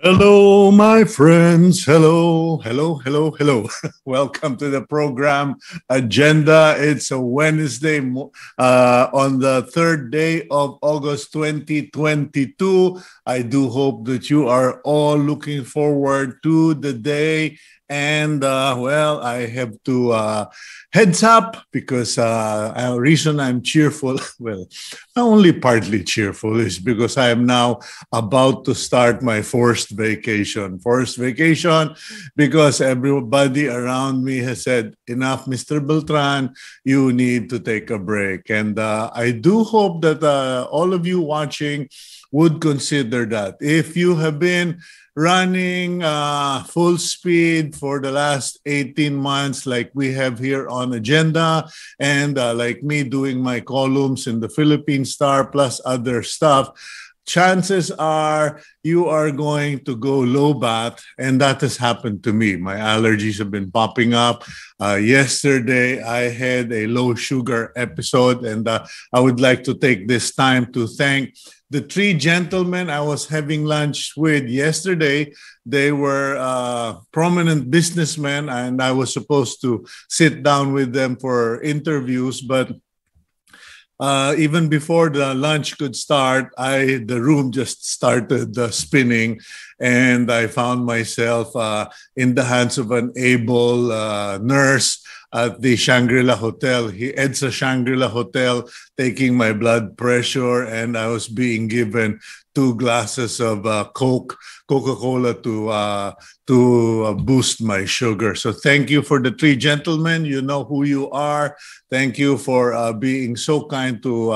Hello, my friends. Hello, hello, hello, hello. Welcome to the program agenda. It's a Wednesday on the third day of August 2022. I do hope that you are all looking forward to the day. And well, I have to heads up because a reason I'm cheerful, well, only partly cheerful, is because I am now about to start my forced vacation. Forced vacation because everybody around me has said, enough, Mr. Beltran, you need to take a break. And I do hope that all of you watching would consider that. If you have been running full speed for the last 18 months like we have here on Agenda, and like me doing my columns in the Philippine Star plus other stuff, chances are you are going to go low bat, and that has happened to me. My allergies have been popping up. Yesterday, I had a low sugar episode, and I would like to take this time to thank the three gentlemen I was having lunch with yesterday. They were prominent businessmen, and I was supposed to sit down with them for interviews, but even before the lunch could start, the room just started spinning, and I found myself in the hands of an able nurse at the Shangri-La Hotel. He heads a Shangri-La Hotel, taking my blood pressure, and I was being given 2 glasses of Coca-Cola to boost my sugar. So thank you for the 3 gentlemen. You know who you are. Thank you for being so kind to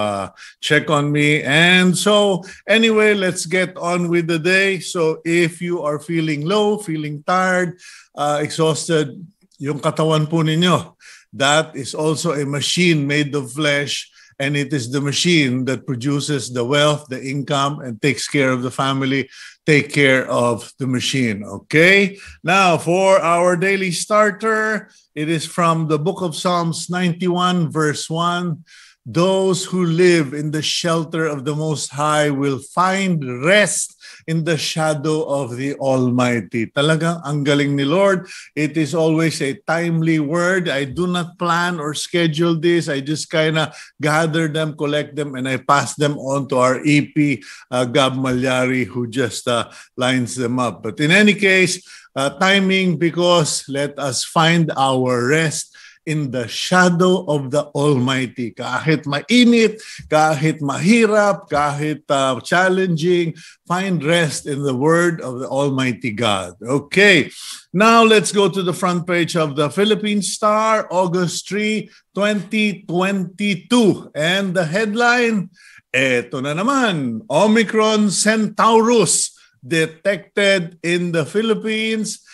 check on me. And so anyway, let's get on with the day. So if you are feeling low, feeling tired, exhausted, yung katawan po ninyo, that is also a machine made of flesh, and it is the machine that produces the wealth, the income, and takes care of the family. Take care of the machine, okay? Now, for our daily starter, it is from the book of Psalms 91, verse 1. Those who live in the shelter of the Most High will find rest in the shadow of the Almighty. Talagang ang galing ni Lord. It is always a timely word. I do not plan or schedule this. I just kind of gather them, collect them, and I pass them on to our EP, Gab Malyari, who just lines them up. But in any case, timing, because let us find our rest in the shadow of the Almighty. Kahit mainit, kahit mahirap, kahit challenging, find rest in the word of the Almighty God. Okay, now let's go to the front page of the Philippine Star, August 3, 2022. And the headline, eto na naman, Omicron Centaurus detected in the Philippines,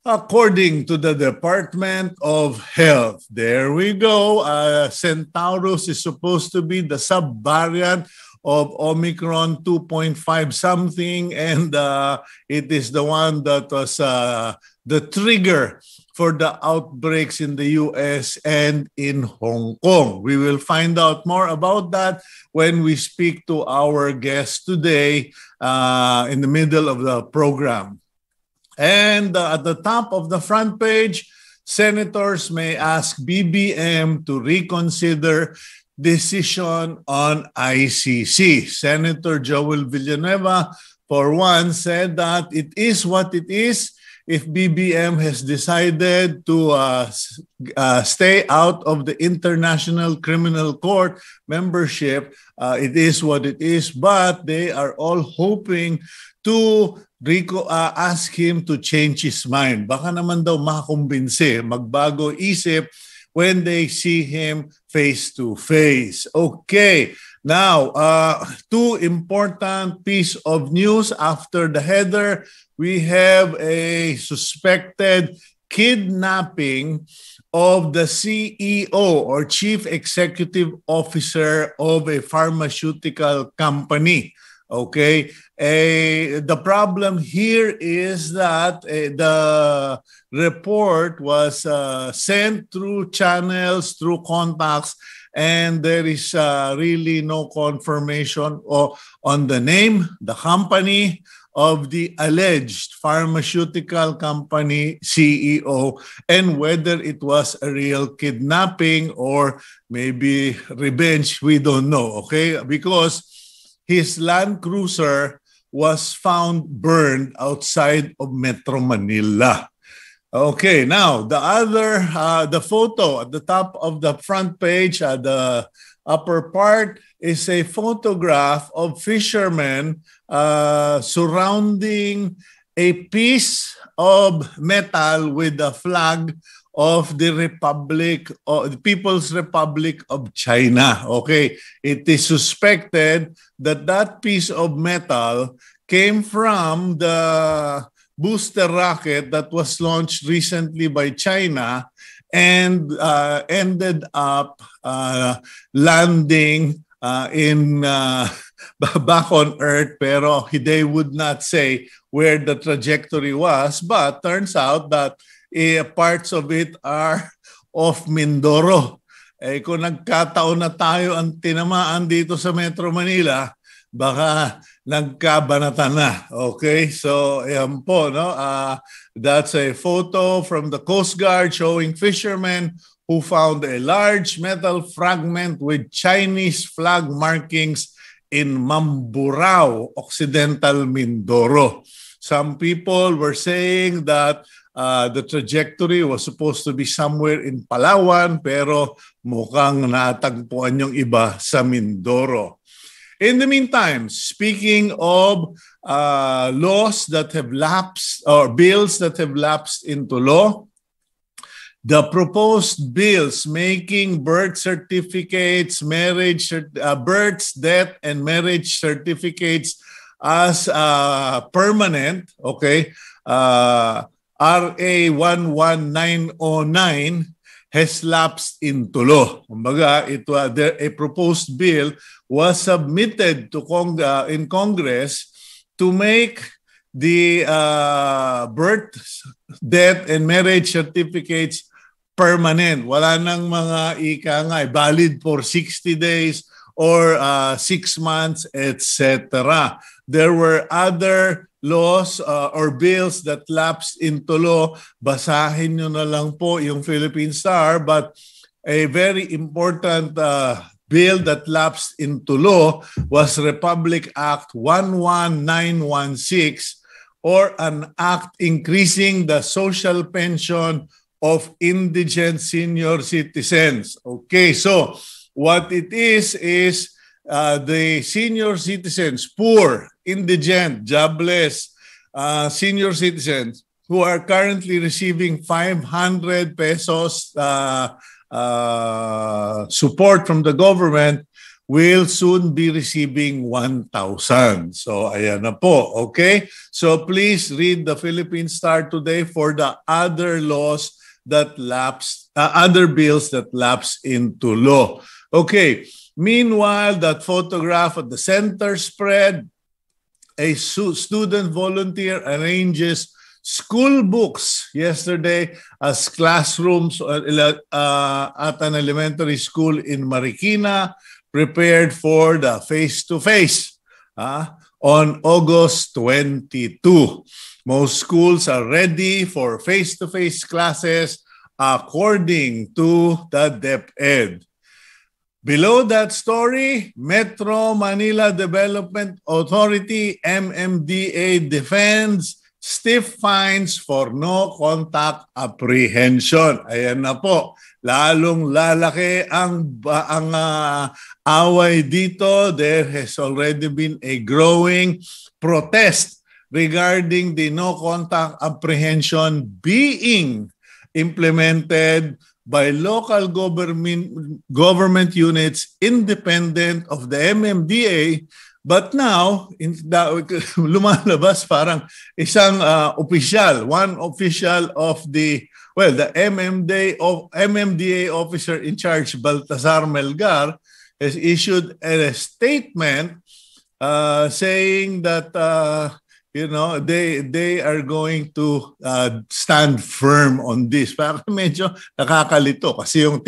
according to the Department of Health. There we go. Centaurus is supposed to be the subvariant of Omicron 2.5 something, and it is the one that was the trigger for the outbreaks in the US and in Hong Kong. We will find out more about that when we speak to our guest today in the middle of the program. And at the top of the front page, senators may ask BBM to reconsider decision on ICC. Senator Joel Villanueva, for one, said that it is what it is. If BBM has decided to stay out of the International Criminal Court membership, it is what it is. But they are all hoping to ask him to change his mind. Baka naman daw makakumbinse, magbago isip when they see him face to face. Okay, now, 2 important piece of news after the header. We have a suspected kidnapping of the CEO or Chief Executive Officer of a pharmaceutical company. Okay, the problem here is that the report was sent through channels, through contacts, and there is really no confirmation on the name, the company, of the alleged pharmaceutical company CEO and whether it was a real kidnapping or maybe revenge, we don't know, okay? Because his Land Cruiser was found burned outside of Metro Manila. Okay, now the photo at the top of the front page, the upper part, is a photograph of fishermen surrounding a piece of metal with the flag of the People's Republic of China. Okay, it is suspected that that piece of metal came from the booster rocket that was launched recently by China and ended up landing in back on Earth, pero they would not say where the trajectory was, but turns out that parts of it are off Mindoro. Kung nagkataon na tayo ang tinamaan dito sa Metro Manila, baka nagkabanata na. Okay? So, ayan po, no? That's a photo from the Coast Guard showing fishermen who found a large metal fragment with Chinese flag markings in Mamburao, Occidental Mindoro. Some people were saying that the trajectory was supposed to be somewhere in Palawan, pero mukhang natagpuan yung iba sa Mindoro. In the meantime, speaking of laws that have lapsed or bills that have lapsed into law, the proposed bills making birth certificates, births, death, and marriage certificates as permanent, okay, RA 11909 has lapsed into law. Kumbaga, a proposed bill was submitted to in Congress to make the birth, death, and marriage certificates permanent. Wala nang mga valid for 60 days or 6 months, etc. There were other laws or bills that lapsed into law. Basahin nyo na lang po yung Philippine Star, but a very important bill that lapsed into law was Republic Act 11916, or an act increasing the social pension of indigent senior citizens. Okay, so what it is the senior citizens, poor, indigent, jobless senior citizens who are currently receiving 500 pesos support from the government will soon be receiving 1,000. So ayan na po, okay? So please read the Philippine Star today for the other laws that lapsed, other bills that lapsed into law. Okay. Meanwhile, that photograph at the center spread, a student volunteer arranges school books yesterday as classrooms at an elementary school in Marikina prepared for the face-to-face on August 22. Most schools are ready for face-to-face classes according to the DepEd. Below that story, Metro Manila Development Authority, MMDA, defends stiff fines for no contact apprehension. Ayan na po. Lalong lalaki ang away dito. There has already been a growing protest regarding the no contact apprehension being implemented by local government units independent of the MMDA, but now lumalabas parang isang official, one official of the MMDA officer in charge, Baltasar Melgar, has issued a statement saying that you know, they are going to stand firm on this. Parang medyo nakakalito kasi yung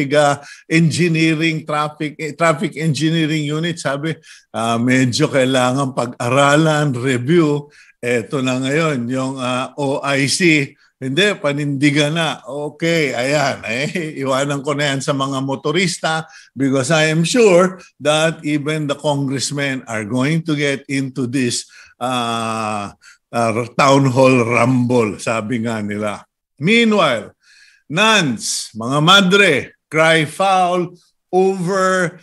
engineering traffic engineering unit sabi medyo kailangan pag-aralan, review. Eto na ngayon yung OIC. Hindi, panindigan na. Okay, ayan. Iwanan ko na yan sa mga motorista because I am sure that even the congressmen are going to get into this town hall rumble, sabi nga nila. Meanwhile, nuns, mga madre, cry foul over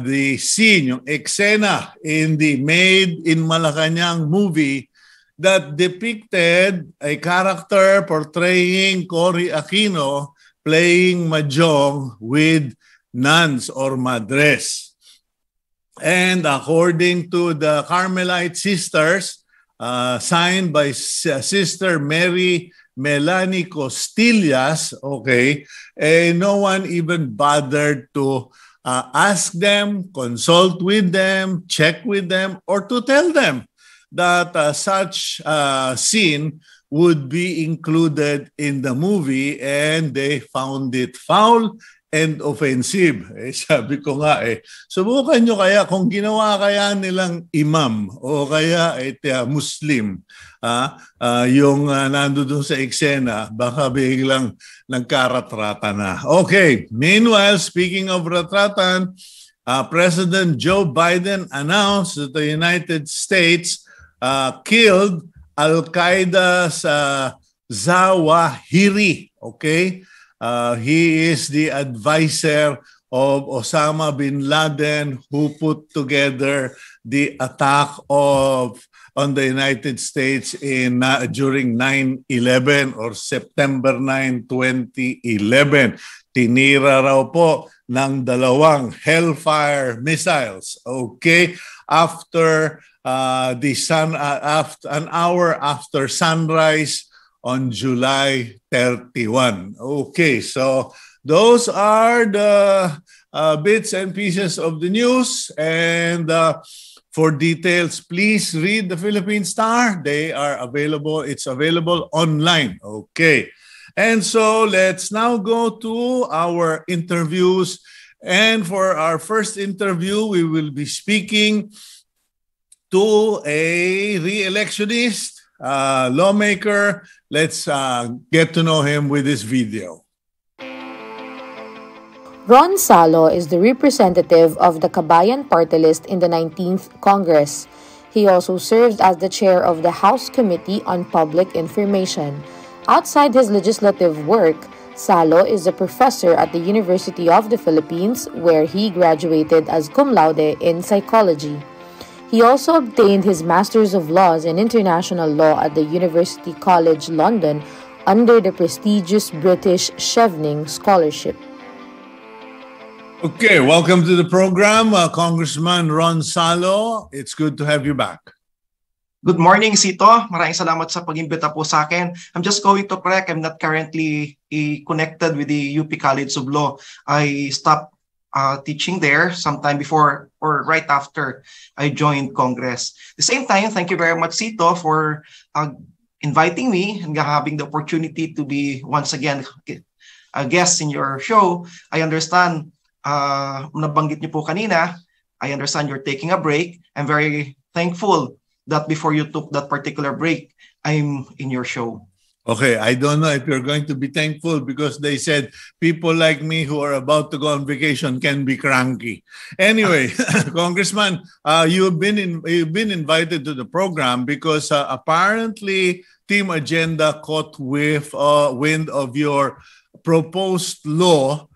the scene, yung eksena in the Made in Malacanang movie that depicted a character portraying Cory Aquino playing mahjong with nuns or madres. And according to the Carmelite sisters, signed by Sister Mary Melanie Costillas, okay, no one even bothered to ask them, consult with them, check with them, or to tell them that such scene would be included in the movie, and they found it foul and offensive. Sabi ko nga subukan nyo kaya kung ginawa kaya nilang imam o kaya Muslim, yung nandoon sa eksena, baka biglang nagkaratrata na. Okay, meanwhile, speaking of ratratan, President Joe Biden announced that the United States killed Al-Qaeda's Zawahiri. Okay? He is the advisor of Osama bin Laden who put together the attack on the United States during 9/11 or September 9, 2011. Tinira raw po ng 2 Hellfire missiles. Okay? After an hour after sunrise on July 31. Okay, so those are the bits and pieces of the news. And for details, please read the Philippine Star. They are available. It's available online. Okay. And so let's now go to our interviews. And for our first interview, we will be speaking to a re-electionist, lawmaker. Let's get to know him with this video. Ron Salo is the representative of the Kabayan party list in the 19th Congress. He also served as the chair of the House Committee on Public Information. Outside his legislative work, Salo is a professor at the University of the Philippines, where he graduated as cum laude in psychology. He also obtained his Master's of Laws in International Law at the University College London under the prestigious British Chevening Scholarship. Okay, welcome to the program, Congressman Ron Salo. It's good to have you back. Good morning, Cito. Maraming salamat sa pag-imbita po sa akin. I'm just going to correct, I'm not currently connected with the UP College of Law. I stopped teaching there sometime before or right after I joined Congress. At the same time, thank you very much, Cito, for inviting me and having the opportunity to be once again a guest in your show. I understand, nabanggit niyo po kanina, I understand you're taking a break. I'm very thankful that before you took that particular break, I'm in your show. Okay, I don't know if you're going to be thankful because they said people like me who are about to go on vacation can be cranky. Anyway, Congressman, you've been invited to the program because apparently Team Agenda caught wind of your proposed law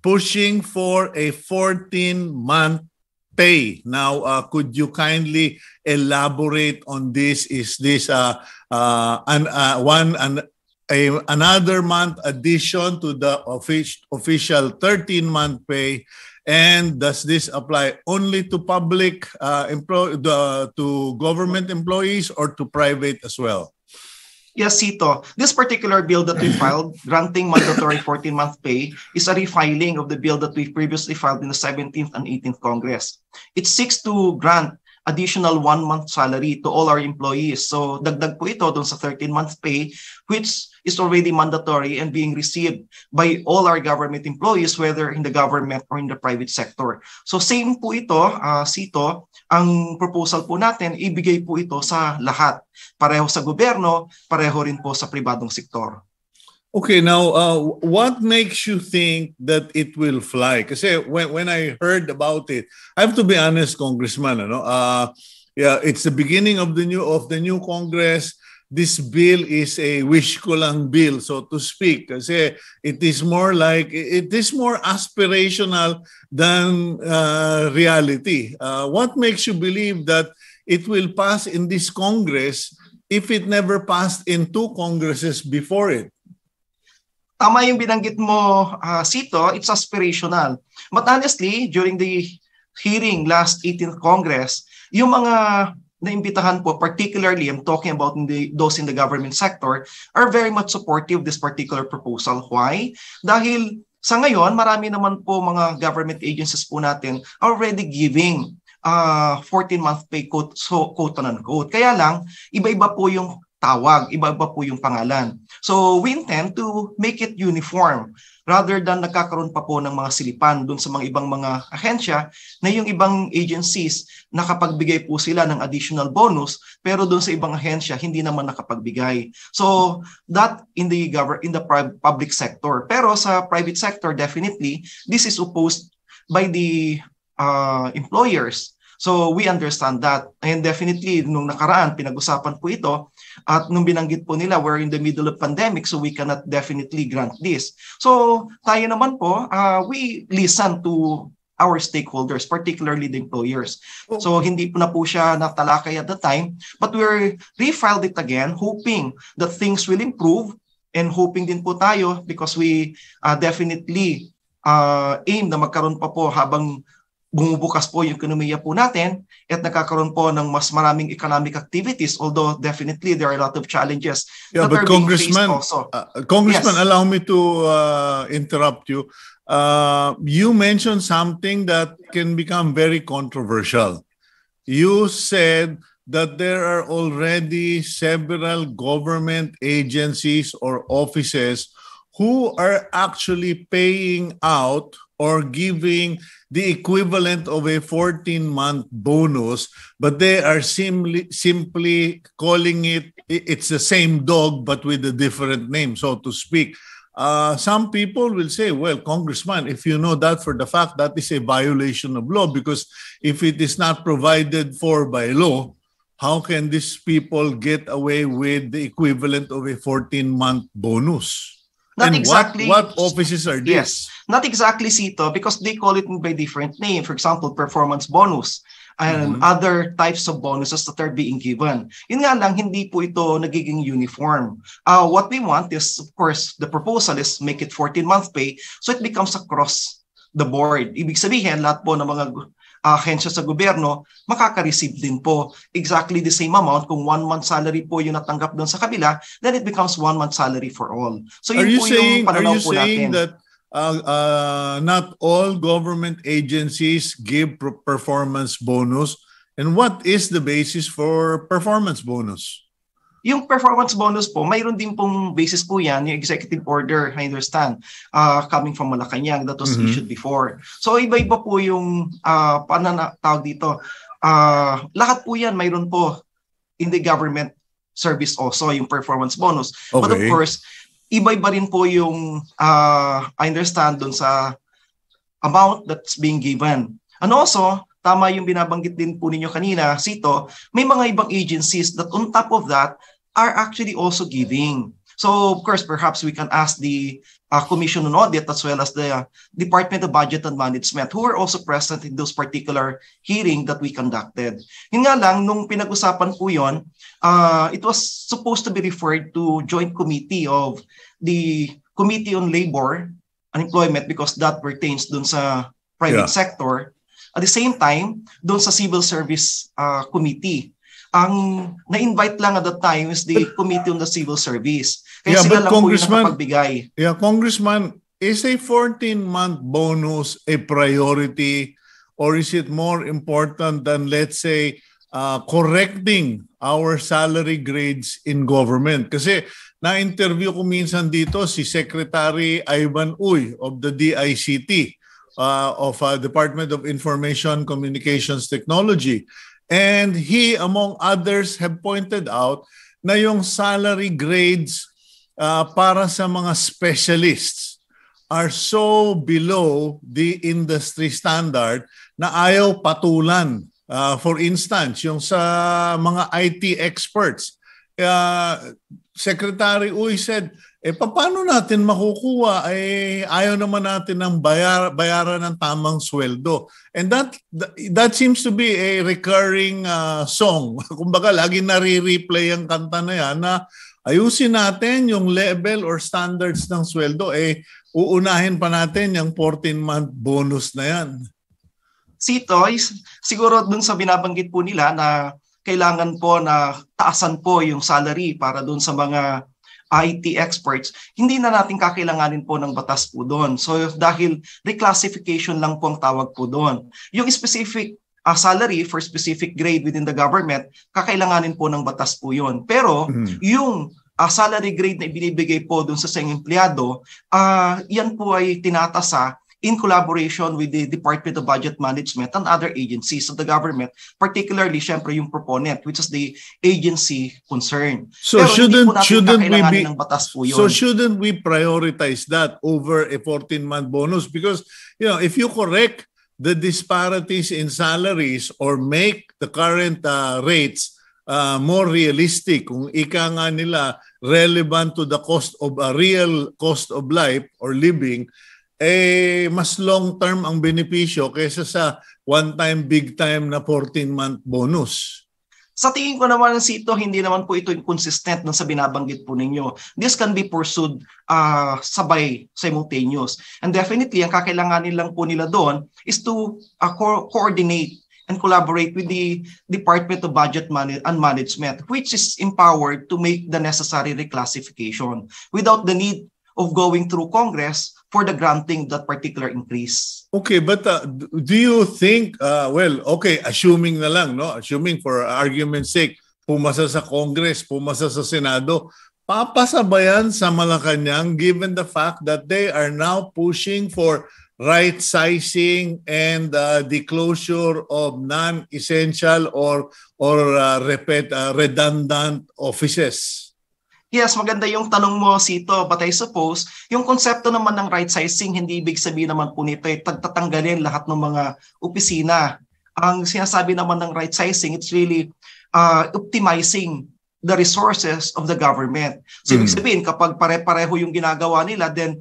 pushing for a 14-month pay. Now, could you kindly elaborate on this? Is this another month addition to the official 13-month pay? And does this apply only to public to government employees or to private as well? Yes, Cito. This particular bill that we filed, granting mandatory 14-month pay, is a refiling of the bill that we previously filed in the 17th and 18th Congress. It seeks to grant additional 1-month salary to all our employees. So dagdag po ito doon sa 13-month pay, which is already mandatory and being received by all our government employees, whether in the government or in the private sector. So same po ito, Cito, ang proposal po natin, ibigay po ito sa lahat. Pareho sa gobyerno, pareho rin po sa pribadong sektor. Okay, now what makes you think that it will fly? Kasi when I heard about it, I have to be honest, Congressman. Yeah, it's the beginning of the new Congress. This bill is a wish ko lang bill, so to speak. Kasi it is more aspirational than reality. What makes you believe that it will pass in this Congress if it never passed in 2 Congresses before it? Tama yung binanggit mo, Cito, it's aspirational. But honestly, during the hearing last 18th Congress, yung mga naimbitahan po, particularly, I'm talking about those in the government sector, are very much supportive of this particular proposal. Why? Dahil sa ngayon, marami naman po mga government agencies po natin already giving 14-month pay quote, so quote and unquote. Kaya lang, iba-iba po yung tawag, iba-iba po yung pangalan. So we intend to make it uniform rather than nagkakaroon pa po ng mga silipan doon sa mga ibang mga ahensya na yung ibang agencies nakapagbigay po sila ng additional bonus pero doon sa ibang ahensya hindi naman nakapagbigay. So that in the public sector. Pero sa private sector, definitely, this is opposed by the employers. So we understand that. And definitely, nung nakaraan, pinag-usapan po ito. At nung binanggit po nila, we're in the middle of pandemic, so we cannot definitely grant this. So tayo naman po, we listen to our stakeholders, particularly the employers. So hindi po na po siya natalakay at the time, but we're refiled it again, hoping that things will improve and hoping din po tayo because we definitely aim na magkaroon pa po habang bumubukas po yung ekonomiya po natin at nakakaroon po ng mas maraming economic activities, although definitely there are a lot of challenges that are being faced also. Congressman, yes. Allow me to interrupt you. You mentioned something that can become very controversial. You said that there are already several government agencies or offices who are actually paying out or giving the equivalent of a 14-month bonus, but they are simply calling it's the same dog, but with a different name, so to speak. Some people will say, well, Congressman, if you know that for the fact, that is a violation of law, because if it is not provided for by law, how can these people get away with the equivalent of a 14-month bonus? Not exactly. What offices are these? Yes, not exactly, Cito, because they call it by different name. For example, performance bonus and other types of bonuses that are being given. Yun nga lang, hindi po ito nagiging uniform. What we want is, of course, the proposal is make it 14-month pay so it becomes across the board. Ibig sabihin, lahat po ng mga ahensya sa gobyerno, makaka-receive din po exactly the same amount. Kung 1-month salary po yung natanggap doon sa kabila, then it becomes 1-month salary for all. So yun po yung pananaw po natin. That not all government agencies give performance bonus? And what is the basis for performance bonus? Yung performance bonus po, mayroon din pong basis po yan, yung executive order, I understand, coming from Malacanang that was issued before. So iba-iba po yung pananatawag dito. Lahat po yan, mayroon po in the government service also, yung performance bonus. Okay. But of course, iba-iba rin po yung, I understand, dun sa amount that's being given. And also, tama yung binabanggit din po ninyo kanina, Cito, may mga ibang agencies that on top of that are actually also giving. So, of course, perhaps we can ask the Commission on Audit as well as the Department of Budget and Management who are also present in those particular hearing that we conducted. Yun nga lang, nung pinag-usapan po yun, it was supposed to be referred to joint committee of the Committee on Labor and Employment because that pertains dun sa private sector. At the same time, doon sa Civil Service Committee, ang na-invite lang at that time is the Committee on the Civil Service. Kaya sila lang po yung nakapagbigay. Yeah, Congressman, is a 14-month bonus a priority or is it more important than, let's say, correcting our salary grades in government. Kasi na-interview ko minsan dito si Secretary Ivan Uy of the DICT, of Department of Information Communications Technology. And he, among others, have pointed out na yung salary grades para sa mga specialists are so below the industry standard na ayaw patulan. For instance, yung sa mga IT experts, Secretary Uy said, paano natin makukuha? Ayaw naman natin ng bayaran ng tamang sweldo. And that seems to be a recurring song. Kumbaga, lagi nare-replay ang kanta na yan na ayusin natin yung level or standards ng sweldo. Uunahin pa natin yung 14-month bonus na yan. Cito, siguro dun sa binabanggit po nila na kailangan po na taasan po yung salary para dun sa mga IT experts, hindi na natin kakailanganin po ng batas po doon. So dahil reclassification lang po ang tawag po doon. Yung specific salary for specific grade within the government, kakailanganin po ng batas po yun. Pero yung salary grade na ibinibigay po doon sa isang empleyado, yan po ay tinatasa in collaboration with the Department of Budget Management and other agencies of the government, particularly, syempre, yung proponent, which is the agency concerned. So shouldn't we prioritize that over a 14-month bonus? Because, if you correct the disparities in salaries or make the current rates more realistic, kung ika nga nila relevant to the cost of a real cost of life or living, mas long-term ang benepisyo kaysa sa one-time, big-time na 14-month bonus. Sa tingin ko naman, Cito, hindi naman po ito consistent sa binabanggit po ninyo. This can be pursued simultaneous. And definitely, ang kakailanganin lang po nila doon is to coordinate and collaborate with the Department of Budget and Management, which is empowered to make the necessary reclassification without the need of going through Congress for the granting that particular increase. Okay, but do you think, assuming na lang, assuming for argument's sake, pumasa sa Congress, pumasa sa Senado, papasa ba yan sa Malacanang given the fact that they are now pushing for right-sizing and the closure of non-essential or redundant offices? Yes, maganda yung tanong mo, Cito. But I suppose, yung konsepto naman ng right sizing, hindi ibig sabihin naman po nito ay tatanggalin lahat ng mga opisina. Ang sinasabi naman ng right sizing, it's really optimizing the resources of the government. So ibig sabihin, kapag pare-pareho yung ginagawa nila, then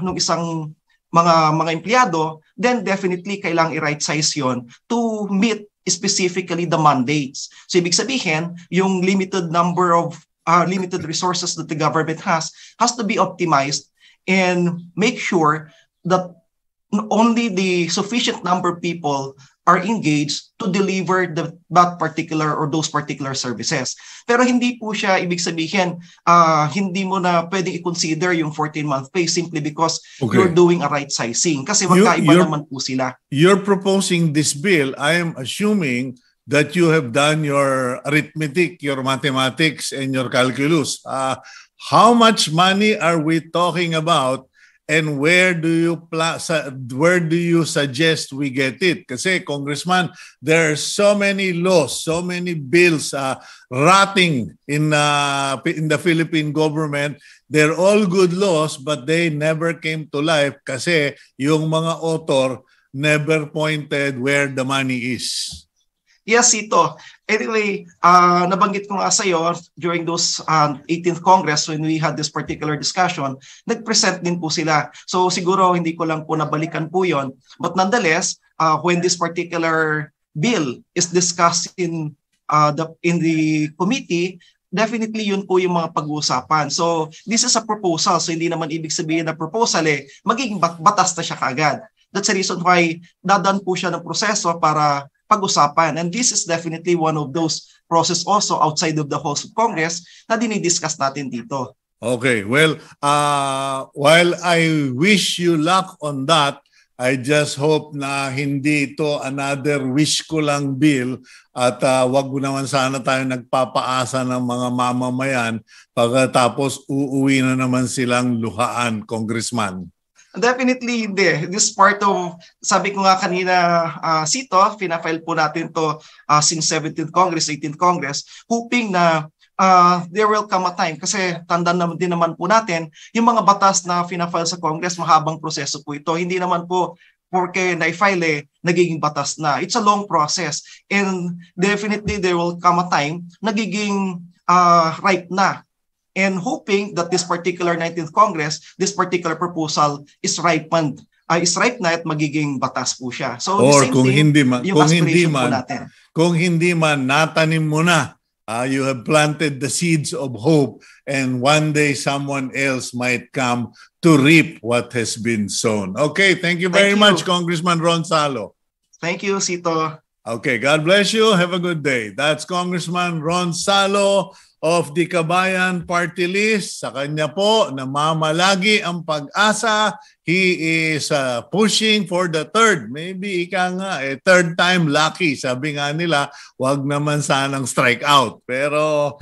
nung isang mga empleyado, then definitely kailangang i-right size yon to meet specifically the mandates. So ibig sabihin, yung limited number of limited resources that the government has to be optimized and make sure that only the sufficient number of people are engaged to deliver that particular or those particular services. Pero hindi po siya ibig sabihin, hindi mo na pwedeng i-consider yung 14-month pay simply because you're doing a right sizing. Kasi magkaiba naman po sila. You're proposing this bill, I am assuming that you have done your arithmetic, your mathematics, and your calculus. How much money are we talking about, and where do you suggest we get it? Kasi, Congressman, there are so many laws, so many bills rotting in the Philippine government. They're all good laws, but they never came to life kasi yung mga author never pointed where the money is. Yes, Cito. Anyway, nabanggit ko nga sa iyo during those 18th Congress when we had this particular discussion, nag-present din po sila. So siguro hindi ko lang po nabalikan po yon. But nonetheless, when this particular bill is discussed in the committee, definitely yun po yung mga pag-uusapan. So this is a proposal. So hindi naman ibig sabihin na proposal magiging batas na siya kaagad. That's the reason why dadaan po siya ng proseso para pag-usapan. And this is definitely one of those process also outside of the halls of Congress na dinidiscuss natin dito. Okay, well, while I wish you luck on that, I just hope na hindi ito another wish ko lang bill at wag mo naman sana tayo nagpapaasa ng mga mamamayan pagkatapos uuwi na naman silang luhaan, Congressman. Definitely hindi. This part of, sabi ko nga kanina, Cito, pinafile po natin to since 17th Congress, 18th Congress, hoping na there will come a time, kasi tanda naman din naman po natin, yung mga batas na pinafile sa Congress, mahabang proseso po ito. Hindi naman po porque na-file nagiging batas na. It's a long process. And definitely there will come a time nagiging ripe na. And hoping that this particular 19th Congress, this particular proposal is ripened. Is ripe na at magiging batas po siya. So or the same kung thing, hindi man, yung aspiration po natin. Kung hindi man, natanim mo na. You have planted the seeds of hope, and one day someone else might come to reap what has been sown. Okay, thank you very much, Congressman Ron Salo. Thank you, Cito. Okay, God bless you. Have a good day. That's Congressman Ron Salo of the Kabayan Party List. Sa kanya po, namamalagi ang pag-asa. He is pushing for the third. Maybe third time lucky. Sabi nga nila, wag naman sanang strike out. Pero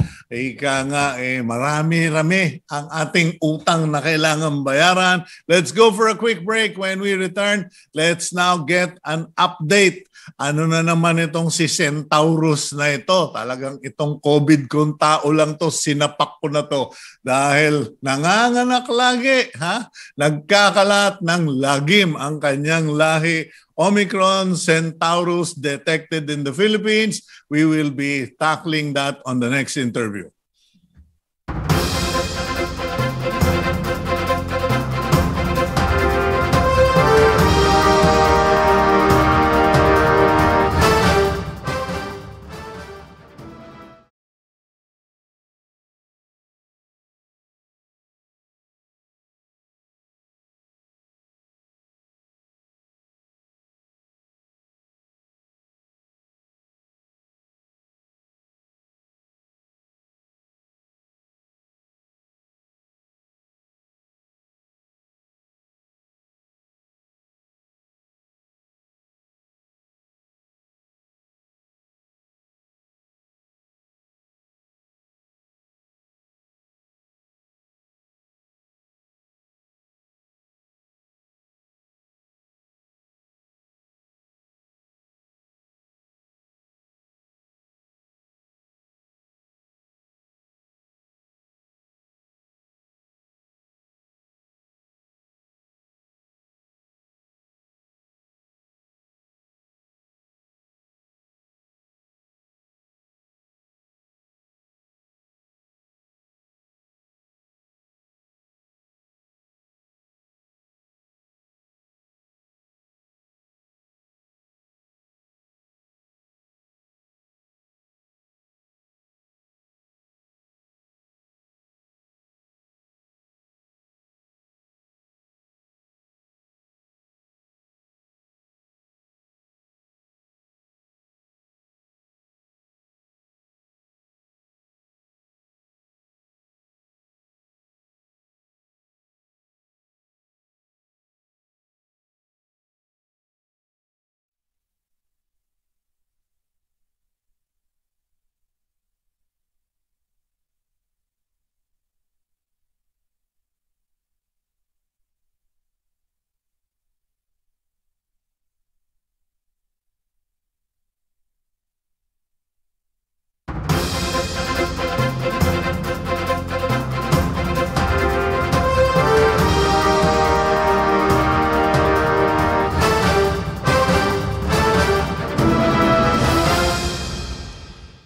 marami-rami ang ating utang na kailangan bayaran. Let's go for a quick break. When we return, let's now get an update. Ano na naman itong si Centaurus na ito? Talagang itong COVID kung tao lang to, sinapak ko na to. Dahil nanganganak lagi, nagkakalat ng lagim ang kanyang lahi. Omicron Centaurus detected in the Philippines. We will be tackling that on the next interview.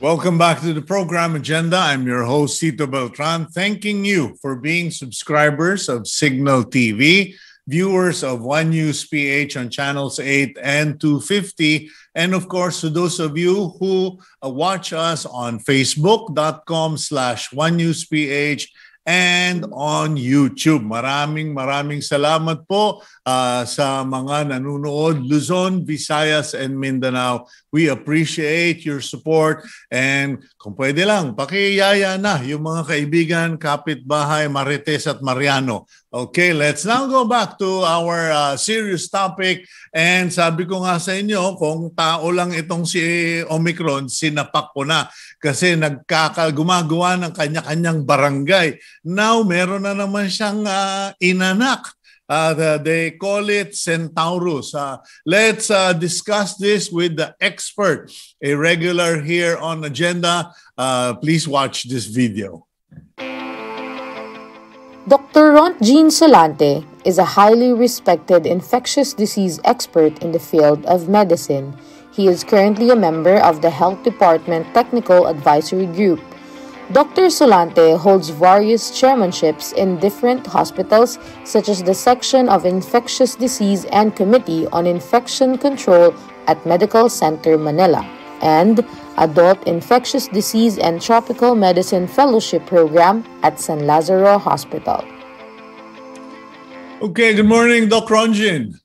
Welcome back to the program agenda. I'm your host, Cito Beltran, thanking you for being subscribers of Cignal TV, viewers of One News PH on channels 8 and 250, and of course, to those of you who watch us on facebook.com/OneNewsPH and on YouTube. Maraming salamat po sa mga nanonood, Luzon, Visayas, and Mindanao. We appreciate your support, and kung pwede lang, pakiyaya na yung mga kaibigan, kapitbahay, Marites at Mariano. Okay, let's now go back to our serious topic. And sabi ko nga sa inyo, kung tao lang itong si Omicron, sinapak ko na kasi gumagawa ng kanya-kanyang barangay. Now, meron na naman siyang inanak. They call it Centaurus. Let's discuss this with the expert, a regular here on Agenda. Please watch this video. Dr. Rontgene Solante is a highly respected infectious disease expert in the field of medicine. He is currently a member of the Health Department Technical Advisory Group. Dr. Solante holds various chairmanships in different hospitals, such as the Section of Infectious Disease and Committee on Infection Control at Medical Center Manila, and Adult Infectious Disease and Tropical Medicine Fellowship Program at San Lazaro Hospital. Okay, good morning, Doc Rontgene.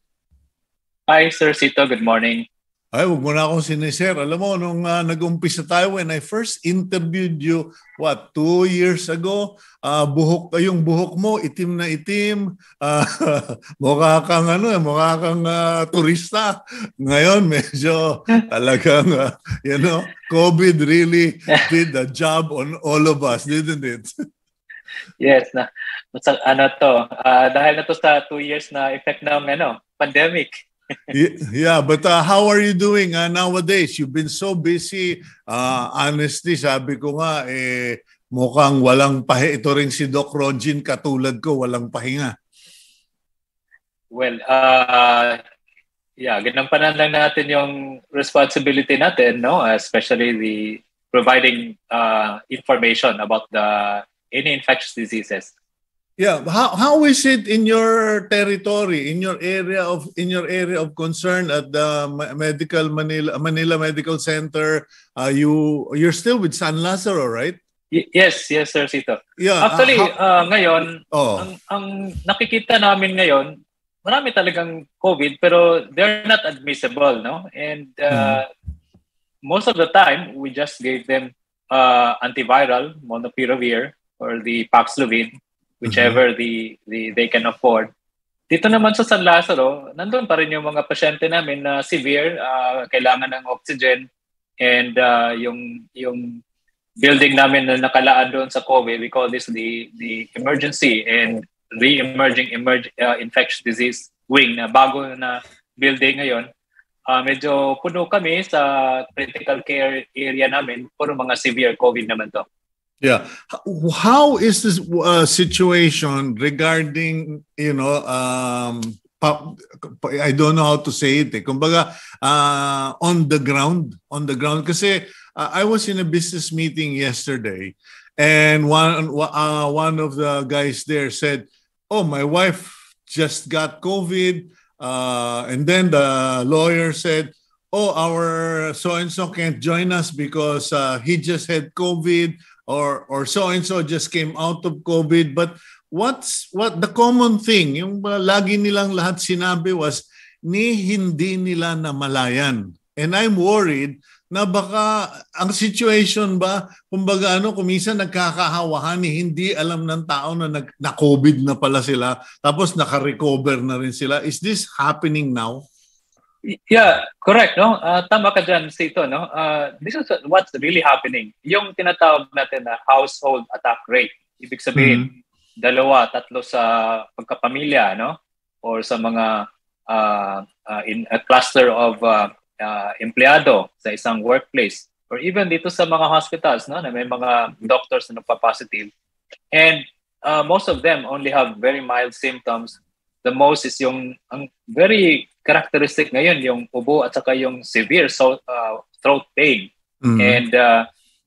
Hi, Sir Cito. Good morning. Ay, huwag mo na akong siniser. Alam mo, nung nag-umpisa tayo, when I first interviewed you, 2 years ago, yung buhok mo, itim na itim, mukha kang turista. Ngayon, medyo talagang, COVID really did the job on all of us, didn't it? Yes, dahil na to sa 2 years na effect ng pandemic. Yeah, but how are you doing nowadays? You've been so busy. Honestly, sabi ko nga, mukhang walang pahinga. Ito rin si Doc Rontgene, katulad ko, walang pahinga. Well, ginampanan lang natin yung responsibility natin, no? Especially the providing information about any infectious diseases. Yeah, how is it in your territory, in your area of concern at the Manila Medical Center? You're still with San Lazaro, right? Yes, Sir Cito. Yeah. Actually, ngayon, ang nakikita namin ngayon, marami talagang COVID, pero they're not admissible, no? And most of the time, we just gave them antiviral, molnupiravir, or the Paxlovid, whichever they can afford. Dito naman sa San Lazaro, nandun pa rin yung mga pasyente namin na severe, kailangan ng oxygen, and yung building namin na nakalaan doon sa COVID, we call this the emergency and re-emerging infectious disease wing na bago na building ngayon. Medyo puno kami sa critical care area namin, puro mga severe COVID naman to. Yeah. How is this situation regarding, I don't know how to say it. Kumbaga, on the ground. Kasi I was in a business meeting yesterday, and one of the guys there said, "Oh, my wife just got COVID," and then the lawyer said, "Oh, our so-and-so can't join us because he just had COVID." Or so-and-so just came out of COVID. But what the common thing, yung lagi nilang lahat sinabi was, hindi nila namalayan. And I'm worried na baka ang situation ba, kumbaga kuminsan nagkakahawahan, hindi alam ng tao na COVID na pala sila, tapos naka-recover na rin sila. Is this happening now? Yeah, correct, no? Tama ka dyan, Cito, no? This is what's really happening. Yung tinatawag natin na household attack rate. Ibig sabihin, 2, 3 sa pagkapamilya, no? Or sa mga in a cluster of empleyado sa isang workplace. Or even dito sa mga hospitals, no? Na may mga doctors na nagpa-positive. And most of them only have very mild symptoms. The most is ang very characteristic ngayon, yung ubo at saka yung severe throat pain. And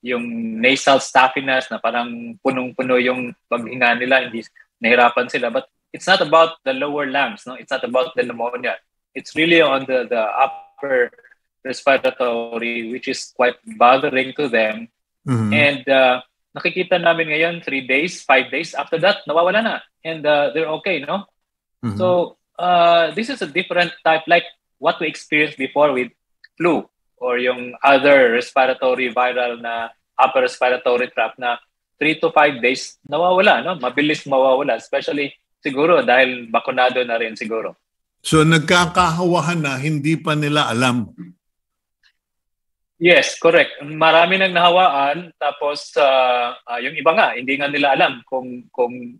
yung nasal stuffiness na parang punong-puno yung paghinga nila, hindi nahirapan sila. But it's not about the lower lungs, no? It's not about the pneumonia. It's really on the upper respiratory, which is quite bothering to them. And nakikita namin ngayon 3 days, 5 days. After that, nawawala na. And they're okay, no? So, this is a different type, like what we experienced before with flu or yung other respiratory viral na upper respiratory tract na 3 to 5 days nawawala, no? Mabilis mawawala, especially siguro dahil bakunado na rin siguro. So nagkakahawahan na hindi pa nila alam. Yes, correct. Marami nang nahawaan, tapos yung iba nga hindi nga nila alam kung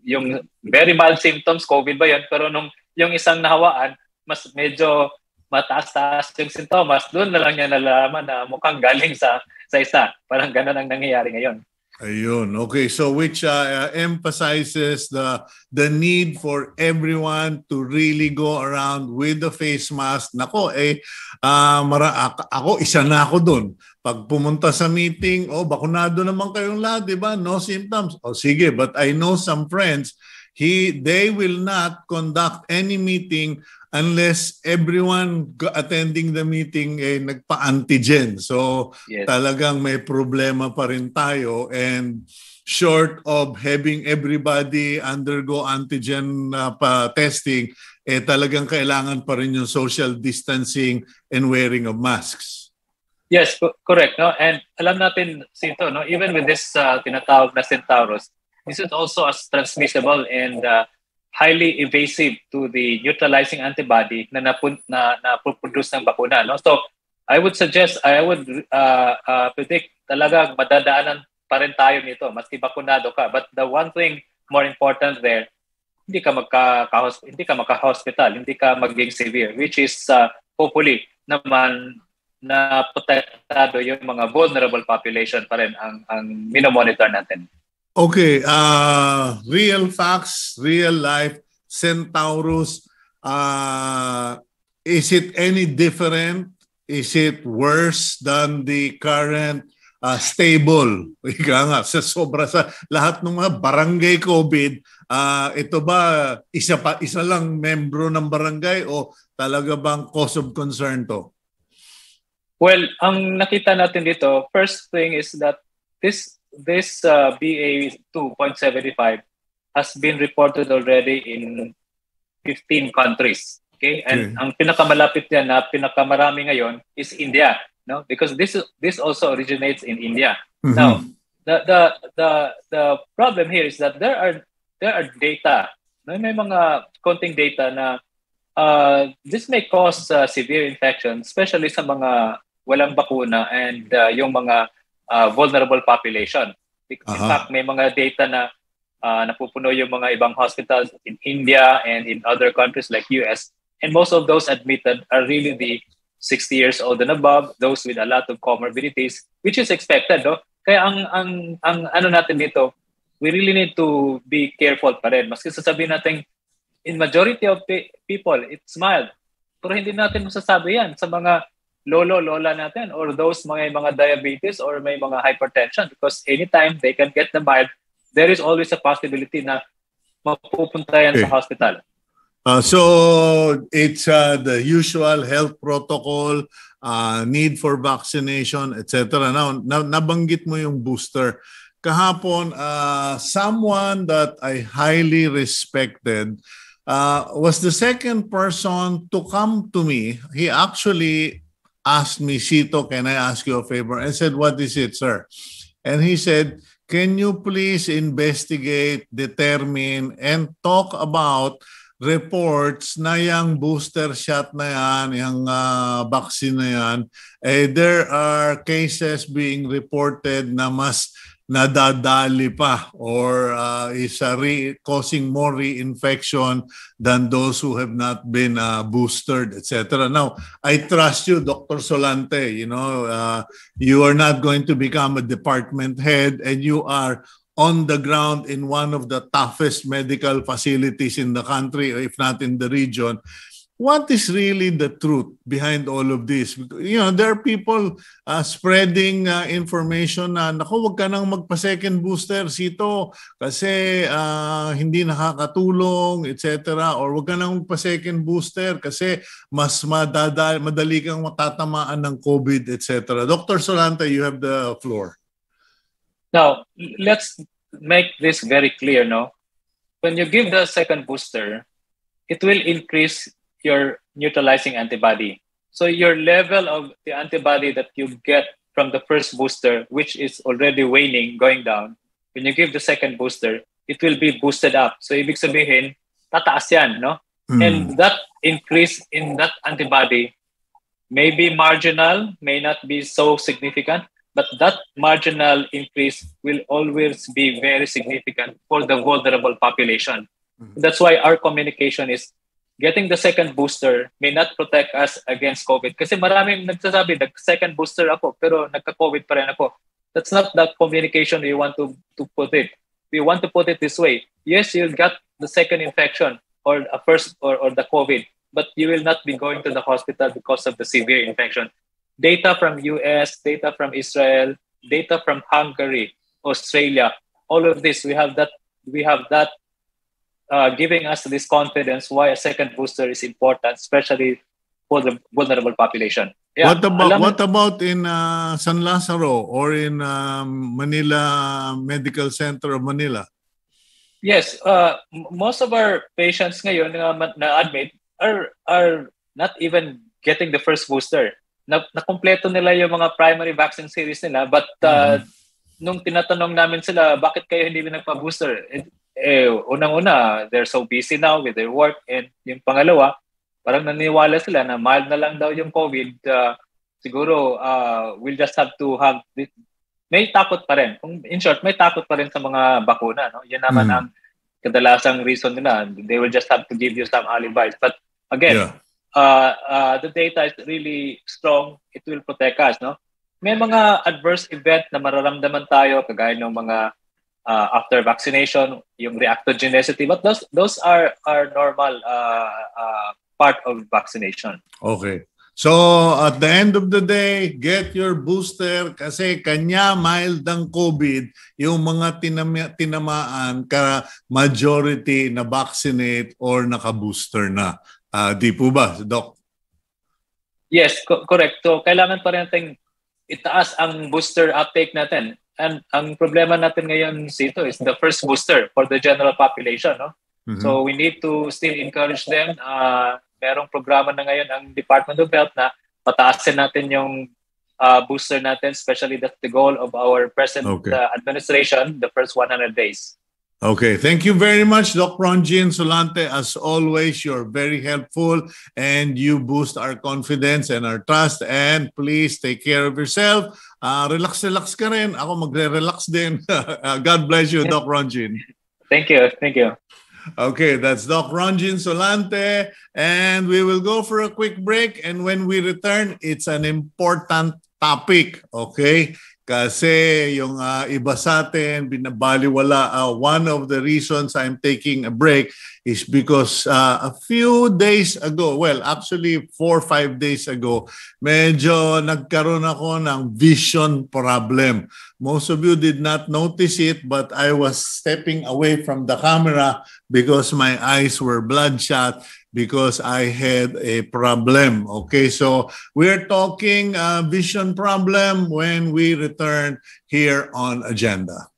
yung very mild symptoms COVID ba 'yan, pero nung yung isang nahawaan mas medyo mataas-taas yung sintomas, doon na lang niya nalaman na mukhang galing sa isa. Parang gano'n ang nangyayari ngayon. Ayun. Okay, so which emphasizes the need for everyone to really go around with the face mask. Nako, ako isa na ako doon. Pag pumunta sa meeting, bakunado naman kayong lahat, di ba? No symptoms. Sige, but I know some friends, they will not conduct any meeting unless everyone attending the meeting nagpa-antigen. So yes, talagang may problema pa rin tayo, and short of having everybody undergo antigen testing, talagang kailangan pa rin yung social distancing and wearing of masks. Yes, correct. No? And alam natin, Cito, no? Even with this tinatawag na Centaurus, this is also as transmissible and highly evasive to the neutralizing antibody na napoproduce ng bakuna. No? So I would predict talaga madadaanan pa rin tayo nito, maski bakunado ka. But the one thing more important there, hindi ka maka-hospital, hindi ka maging severe, which is hopefully naman na protektado yung mga vulnerable population pa rin ang minomonitor natin. Okay, real facts, real life, Centaurus, is it any different? Is it worse than the current stable? Ika nga, sa sobra sa lahat ng mga barangay COVID, ito ba isa lang membro ng barangay o talaga bang cause of concern to? Well, ang nakita natin dito, first thing is that this BA 2.75 has been reported already in 15 countries. Okay? And ang pinakamalapit niya na pinakamarami ngayon is India, no? Because this also originates in India. Mm-hmm. Now, the problem here is that there are data, may mga konting data na this may cause severe infection, especially sa mga walang bakuna and yung mga vulnerable population. In fact, may mga data na napupuno yung mga ibang hospitals in India and in other countries like US. And most of those admitted are really the 60 years old and above, those with a lot of comorbidities, which is expected. No? Kaya ang ano natin dito, we really need to be careful pa rin. Maski sasabihin natin, in majority of people, it's mild. Pero hindi natin masasabi yan sa mga lolo-lola natin or those mga diabetes or may mga hypertension, because anytime they can get the mild, there is always a possibility na mapupunta yan sa hospital. So it's the usual health protocol, need for vaccination, etc. Now, nabanggit mo yung booster. Kahapon, someone that I highly respected was the second person to come to me. He actually asked me, Cito, can I ask you a favor? I said, what is it, sir? And he said, can you please investigate, determine, and talk about reports na yung booster shot na yan, yung vaccine na yan, there are cases being reported na mas nadadali pa or is causing more reinfection than those who have not been boosted, etc. Now, I trust you, Dr. Solante. You know, you are not going to become a department head, and you are on the ground in one of the toughest medical facilities in the country, if not in the region. What is really the truth behind all of this? You know, there are people spreading information na, naku, wag ka nang magpa-second booster, Cito, kasi hindi nakakatulong, etc. Or wag ka nang magpa-second booster kasi mas madali kang matatamaan ng COVID, etc. Dr. Solante, you have the floor. Now, let's make this very clear, no? When you give the second booster, it will increase your neutralizing antibody. So your level of the antibody that you get from the first booster, which is already waning, going down, when you give the second booster, it will be boosted up. So ibig sabihin, tataas yan, no? And that increase in that antibody may be marginal, may not be so significant, but that marginal increase will always be very significant for the vulnerable population. That's why our communication is getting the second booster may not protect us against COVID. Kasi maraming nagsasabi, second booster ako, pero nagka-COVID pa rin ako. That's not the communication we want to put it. We want to put it this way. Yes, you'll get the second infection or a first or the COVID, but you will not be going to the hospital because of the severe infection. Data from US, data from Israel, data from Hungary, Australia, all of this, we have that giving us this confidence why a second booster is important, especially for the vulnerable population. Yeah, what about in San Lazaro or in Manila Medical Center of Manila? Yes, most of our patients ngayon na admit are not even getting the first booster. Nakumpleto nila yung mga primary vaccine series nila, but nung tinatanong namin sila, bakit kayo hindi nagpa-booster? Unang-una, they're so busy now with their work, and yung pangalawa, parang naniwala sila na mild na lang daw yung COVID. Siguro, we'll just have to have this. May takot pa rin. In short, may takot pa rin sa mga bakuna. No? Yan naman ang kadalasang reason nila. They will just have to give you some alibis. But again, the data is really strong. It will protect us. No? May mga adverse event na mararamdaman tayo, kagaya ng mga after vaccination, yung reactogenicity. But those are normal part of vaccination. Okay. So, at the end of the day, get your booster kasi kanya mild ang COVID, yung mga tinamaan ka majority na vaccinate or naka-booster na. Di po ba, Doc? Yes, correct. So, kailangan pa rin natin itaas ang booster uptake natin. And ang problema natin ngayon, Cito, is the first booster for the general population. No? So, we need to still encourage them. Merong programa na ngayon ang Department of Health na pataasin natin yung booster natin, especially that's the goal of our present administration, the first 100 days. Okay, thank you very much, Dr. Rontgene Solante. As always, you're very helpful and you boost our confidence and our trust. And please take care of yourself. Relax ka rin. Ako magre-relax din. God bless you, Dr. Rontgene. Thank you. Thank you. Okay, that's Dr. Rontgene Solante, and we will go for a quick break, and when we return, it's an important topic, okay? Kasi yung iba sa atin, binabaliwala. One of the reasons I'm taking a break is because a few days ago, well, actually 4 or 5 days ago, medyo nagkaroon ako ng vision problem. Most of you did not notice it, but I was stepping away from the camera because my eyes were bloodshot because I had a problem. Okay, so we're talking vision problem when we return here on Agenda.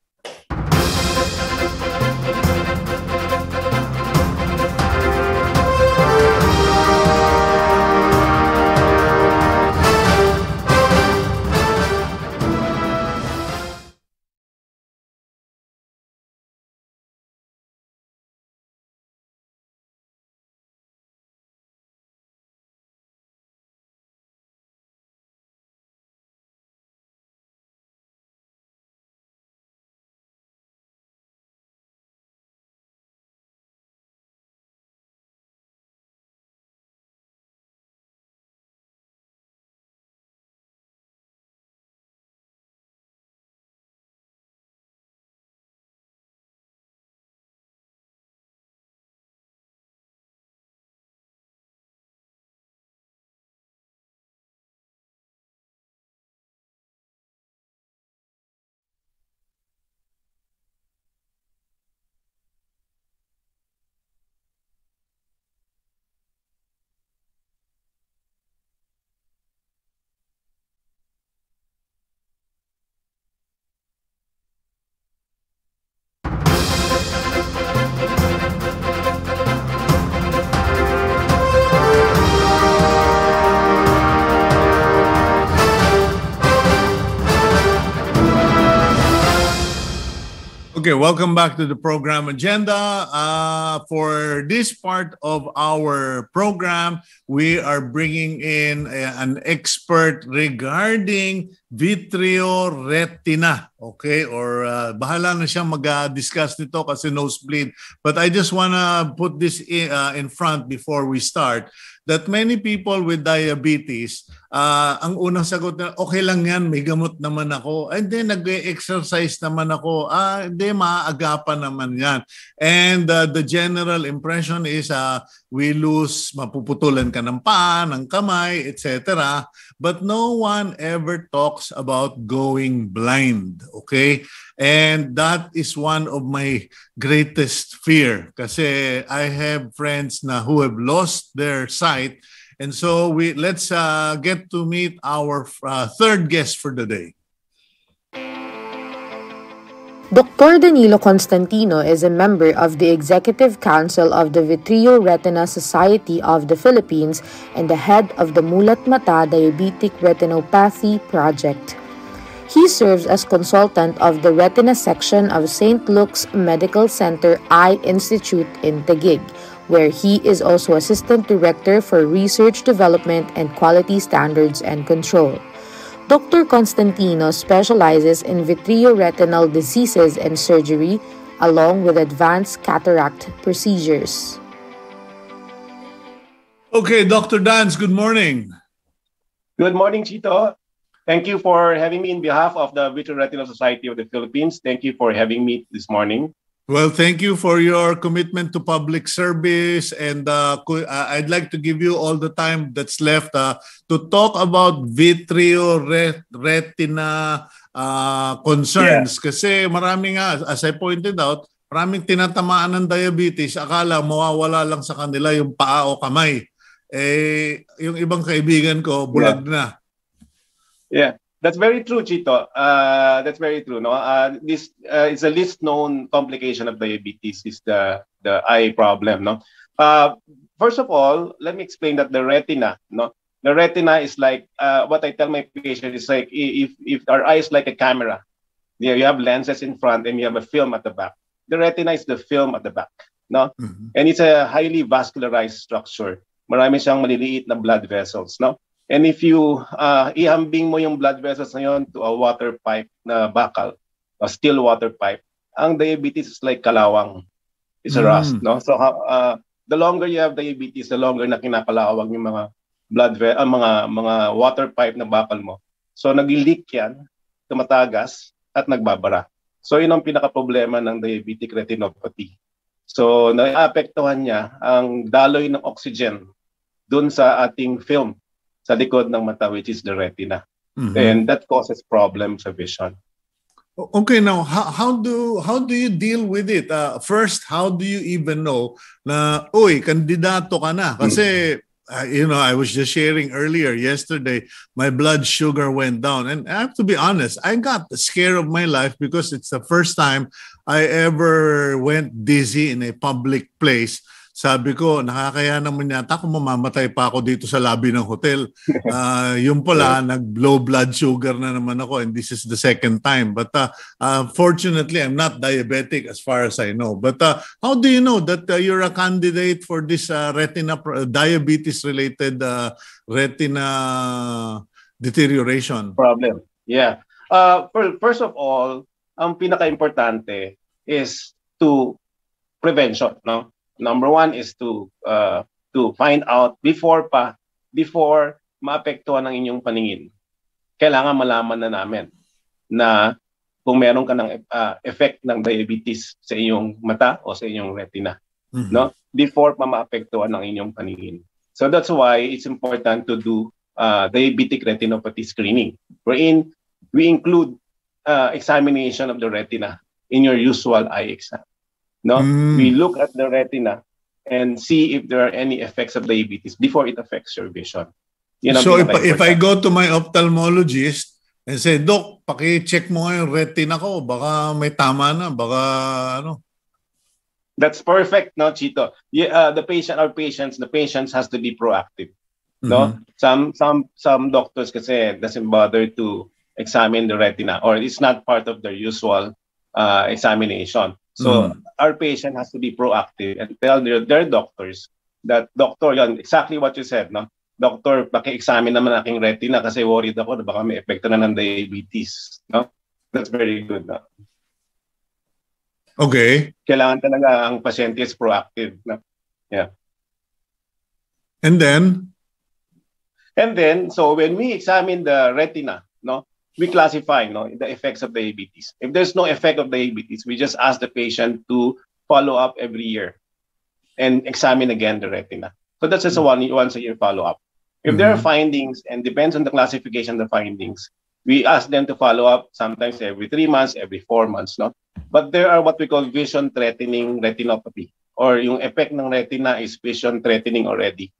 Okay, welcome back to the program agenda. For this part of our program, we are bringing in an expert regarding Vitreo-Retina. Okay, or bahala na siyang mag-discuss nito kasi nosebleed. But I just want to put this in front before we start that many people with diabetes, ang unang sagot na, okay lang yan, may gamot naman ako. And then nag-exercise naman ako. Hindi, maaagapan naman yan. And the general impression is we lose, mapuputulan ka ng paa, ng kamay, etc. But no one ever talks about going blind. Okay? And that is one of my greatest fear kasi I have friends na who have lost their sight. And so let's get to meet our third guest for the day. Dr. Danilo Constantino is a member of the Executive Council of the Vitreo-Retina Society of the Philippines and the head of the Mulat Mata Diabetic Retinopathy Project. He serves as consultant of the Retina section of St. Luke's Medical Center Eye Institute in Taguig, where he is also Assistant Director for Research Development and Quality Standards and Control. Dr. Constantino specializes in vitreoretinal diseases and surgery, along with advanced cataract procedures. Okay, Dr. Dans, good morning. Good morning, Cito. Thank you for having me in behalf of the Vitreo-Retina Society of the Philippines. Thank you for having me this morning. Well, thank you for your commitment to public service. And I'd like to give you all the time that's left to talk about Vitreo-Retina concerns. Yeah. Kasi marami nga, as I pointed out, maraming tinatamaan ng diabetes. Akala mawawala lang sa kanila yung paa o kamay. Yung ibang kaibigan ko, bulag na. Yeah, that's very true, Cito. That's very true. No, this is a least known complication of diabetes is the eye problem. No, first of all, let me explain that the retina. No, the retina is like what I tell my patient is like if our eye is like a camera. Yeah, you have lenses in front and you have a film at the back. The retina is the film at the back. No, and it's a highly vascularized structure. Marami siyang maliliit na blood vessels. No. And if you ihambing mo yung blood vessels na yun to a water pipe na bakal, a still water pipe, ang diabetes is like kalawang. It's a rust, no? So the longer you have diabetes, the longer na kinakalawang yung mga mga water pipe na bakal mo. So nag-leak yan, tumatagas at nagbabara. So yun ang pinaka-problema ng diabetic retinopathy. So naapektuhan niya ang daloy ng oxygen dun sa ating film sa likod ng mata, which is the retina. And that causes problems sa vision. Okay, now how do you deal with it? First, how do you even know na kandidato ka na? Kasi I was just sharing earlier yesterday, my blood sugar went down, and I have to be honest, I got the scare of my life because it's the first time I ever went dizzy in a public place. Sabi ko, nakakaya naman yata kung mamamatay pa ako dito sa lobby ng hotel. Yung pala, nag-low blood sugar na naman ako, and this is the second time. But fortunately, I'm not diabetic as far as I know. But how do you know that you're a candidate for this diabetes-related retina deterioration? Problem. Yeah. First of all, ang pinaka-importante is to prevention, no? Number one is to find out before maapektuhan ng inyong paningin. Kailangan malaman na namin na kung meron ka ng effect ng diabetes sa iyong mata o sa iyong retina, no? Before pa maapektuhan ng inyong paningin. So that's why it's important to do diabetic retinopathy screening, wherein we include examination of the retina in your usual eye exam. No, we look at the retina and see if there are any effects of diabetes before it affects your vision. So if I go to my ophthalmologist and say, Doc, paki-check mo nga yung retina ko, baka may tama na, baka ano. That's perfect, no, Cito. Yeah, the patients has to be proactive. No, some doctors kasi doesn't bother to examine the retina, or it's not part of their usual examination. So our patient has to be proactive and tell their doctors that, doctor, yan, exactly what you said, no? Doctor, paki-examine naman aking retina kasi worried ako na baka may epekto na ng diabetes, no? That's very good, no? Okay. Kailangan talaga ang pasyente is proactive, no? Yeah. And then, so when we examine the retina, no, we classify, no, the effects of diabetes. If there's no effect of diabetes, we just ask the patient to follow up every year and examine again the retina. So that's just a once a year follow-up. If there are findings, and depends on the classification of the findings, we ask them to follow up sometimes every 3 months, every 4 months, no? But there are what we call vision-threatening retinopathy, or yung effect ng retina is vision-threatening already.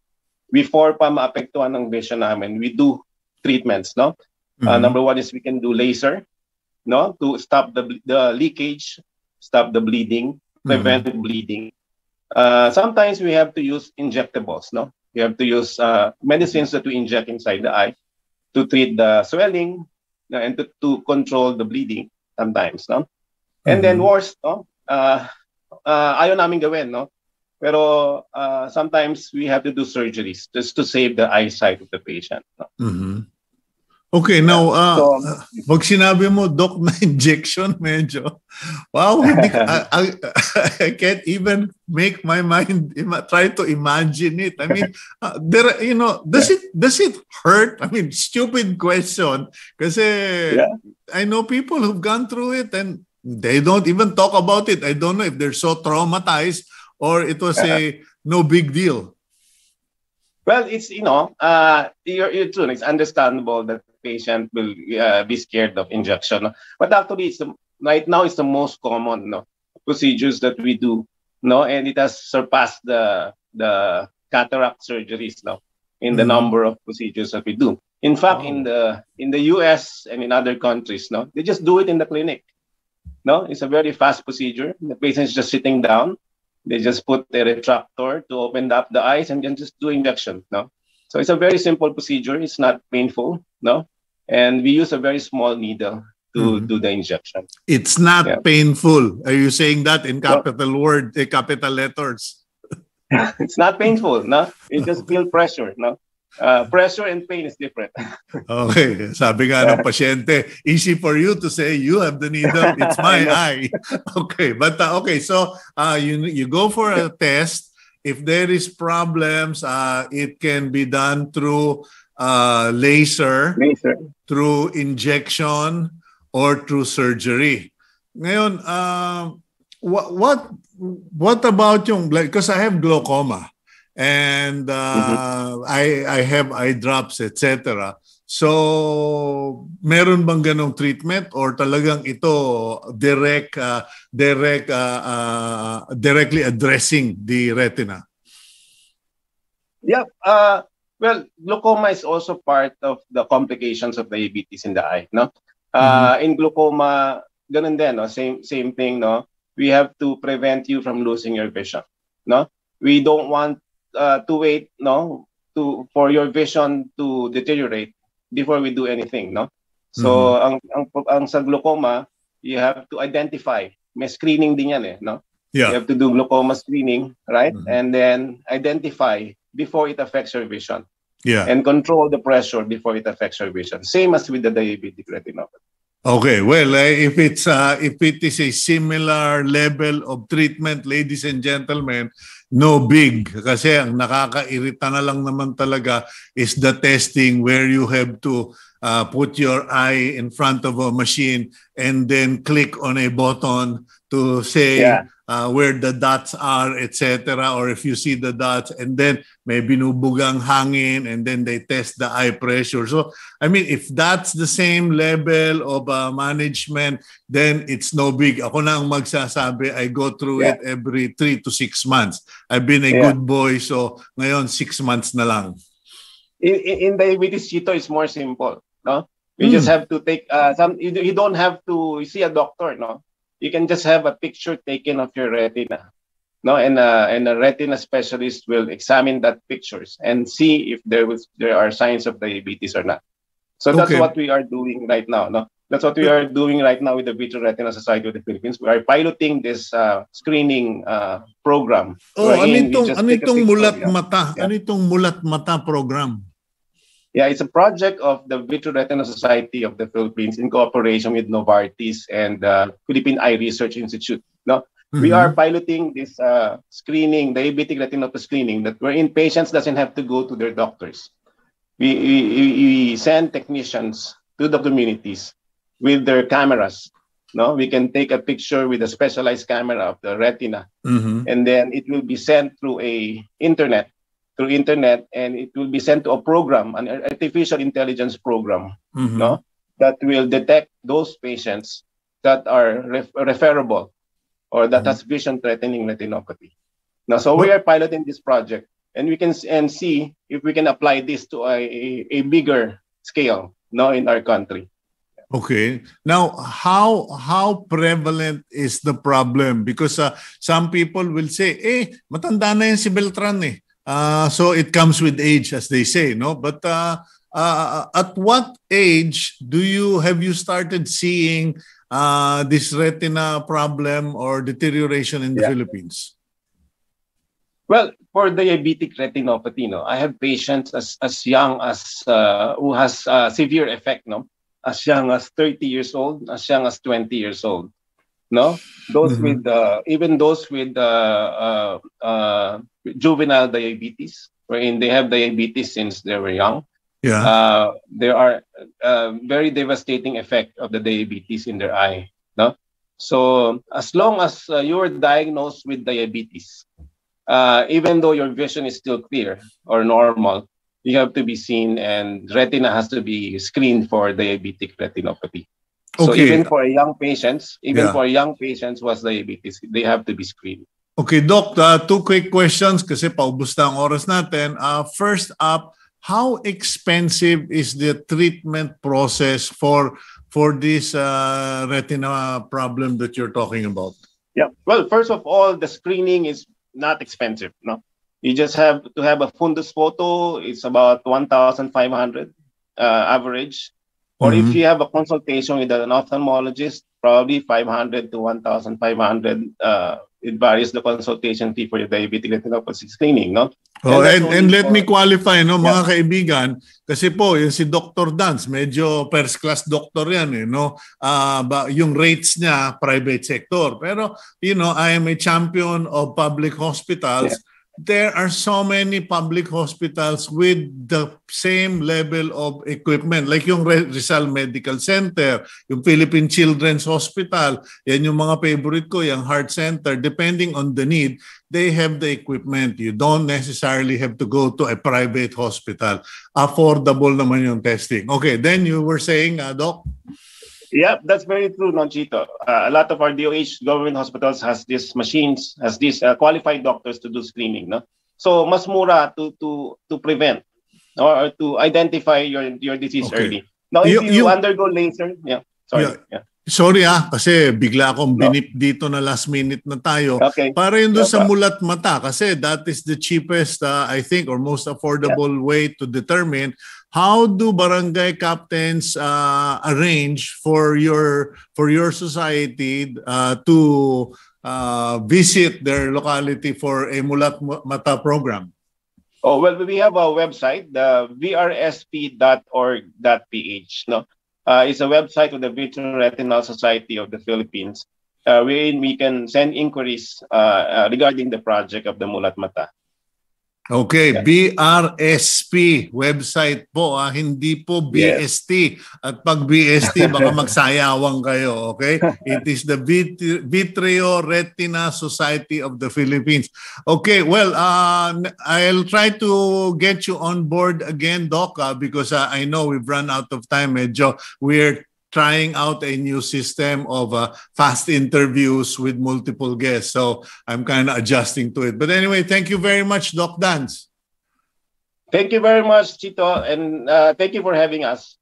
Before pa maapektuhan ng vision namin, we do treatments, no? Number one is we can do laser, no, to stop the leakage, stop the bleeding, prevent bleeding. Sometimes we have to use injectables, no? We have to use medicines that we inject inside the eye to treat the swelling, and to control the bleeding sometimes, no? And then worst, no? Ayaw namin gawin, no? Pero sometimes we have to do surgeries just to save the eyesight of the patient, no? Okay, now, pag sinabi mo, Doc, na injection, medyo, wow, I can't even make my mind try to imagine it. I mean, does it hurt? I mean, stupid question, kasi I know people who've gone through it and they don't even talk about it. I don't know if they're so traumatized or it was a no big deal. Well, it's, you're true. It's understandable that the patient will be scared of injection. But actually, right now, it's the most common, no, procedures that we do, no, and it has surpassed the cataract surgeries, no, in the number of procedures that we do. In fact, in the US and in other countries, no, they just do it in the clinic. No, it's a very fast procedure. The patient is just sitting down. They just put a retractor to open up the eyes and then just do injection, no? So it's a very simple procedure. It's not painful, no? And we use a very small needle to do the injection. It's not painful. Are you saying that in capital letters? It's not painful, no? You just feel pressure, no? Pressure and pain is different. Okay. Sabi nga ng pasyente, easy for you to say you have the needle, it's my eye. Okay. But okay, so you go for a test. If there is problems, it can be done through laser, through injection, or through surgery. Ngayon, what about yung, like, because I have glaucoma. And I have eye drops, etc. So, meron bang ganong treatment or talagang ito directly addressing the retina? Yeah. Well, glaucoma is also part of the complications of diabetes in the eye, no? In glaucoma, ganun din, no? Same thing, no? We have to prevent you from losing your vision, no? We don't want to wait, no, for your vision to deteriorate before we do anything, no. So ang sa glaucoma, you have to identify. May screening din yan, no. Yeah. You have to do glaucoma screening, right? And then identify before it affects your vision. Yeah. And control the pressure before it affects your vision. Same as with the diabetic retinopathy. Okay, well, if it is a similar level of treatment, ladies and gentlemen, no big. Kasi ang nakakairita na lang naman talaga is the testing where you have to put your eye in front of a machine and then click on a button to say where the dots are, etc. Or if you see the dots, and then may binubugang hangin, and then they test the eye pressure. So, I mean, if that's the same level of management, then it's no big. Ako na ang magsasabi, I go through it every 3 to 6 months. I've been a good boy, so ngayon 6 months na lang. In diabetes, Cito, is more simple, no? You just have to take you don't have to see a doctor, no? You can just have a picture taken of your retina, no? And a retina specialist will examine that pictures and see if there are signs of diabetes or not. So that's what we are doing right now, no? That's what we are doing right now with the Vitreo-Retina Society of the Philippines. We are piloting this screening program. Oh, wherein we just ano take a itong picture, mulat yeah. mata? Yeah. Ano itong mulat mata program? Yeah, it's a project of the Vitreo-Retina Society of the Philippines in cooperation with Novartis and Philippine Eye Research Institute. No, we are piloting this screening, diabetic retinopathy screening, that wherein patients doesn't have to go to their doctors. We send technicians to the communities with their cameras. No, we can take a picture with a specialized camera of the retina, and then it will be sent through internet, and it will be sent to a program, an artificial intelligence program, no, that will detect those patients that are referable or that has vision-threatening retinopathy. Now, so we are piloting this project, and we can see if we can apply this to a bigger scale, no, in our country. Okay. Now, how prevalent is the problem? Because some people will say, matanda na yan si Beltran eh. So it comes with age, as they say, no? But at what age have you started seeing this retina problem or deterioration in the Philippines? Well, for diabetic retinopathy, no, I have patients as young as who has severe effect, no, as young as 30 years old, as young as 20 years old, no. Those with even those with juvenile diabetes, wherein they have diabetes since they were young. Yeah, there are very devastating effect of the diabetes in their eye, no. So as long as you are diagnosed with diabetes, even though your vision is still clear or normal, you have to be seen, and retina has to be screened for diabetic retinopathy. So even for young patients, for young patients who has diabetes, they have to be screened. Okay, Doc, two quick questions kasi paubos na ang oras natin. First up, how expensive is the treatment process for this retina problem that you're talking about? Yeah, well, first of all, the screening is not expensive, no. You just have to have a fundus photo. It's about 1,500 average. Or if you have a consultation with an ophthalmologist, probably 500 to 1,500. It varies the consultation fee for the diabetic retinopathy screening, no? Oh, and let me qualify, no, mga kaibigan, kasi po, yung si Dr. Dance, medyo first class doctor yan, eh, no? Yung rates niya, private sector. Pero, you know, I am a champion of public hospitals. Yeah. There are so many public hospitals with the same level of equipment. Like yung Rizal Medical Center, yung Philippine Children's Hospital, yan yung mga favorite ko, yung Heart Center. Depending on the need, they have the equipment. You don't necessarily have to go to a private hospital. Affordable naman yung testing. Okay, then you were saying, Doc? Yeah, that's very true, Chito. A lot of our DOH government hospitals has these machines, has these qualified doctors to do screening, no? So mas mura to prevent or to identify your disease early. Now, if you undergo laser, Sorry kasi bigla akong binip dito na last minute na tayo. Okay. Para yun doon sa mulat mata kasi that is the cheapest, I think, or most affordable way to determine. How do barangay captains arrange for your society to visit their locality for a mulat mata program? Oh, well, we have a website, the vrsp.org.ph, no? It's a website of the Vitreo-Retina Society of the Philippines, wherein we can send inquiries regarding the project of the Mulat Mata. Okay, BRSP website po, hindi po BST. At pag BST, baka magsayawang kayo, okay? It is the Vitreo-Retina Society of the Philippines. Okay, well, I'll try to get you on board again, Doc, because I know we've run out of time. Medyo we're trying out a new system of fast interviews with multiple guests. So I'm kind of adjusting to it. But anyway, thank you very much, Doc Dance. Thank you very much, Cito, and thank you for having us.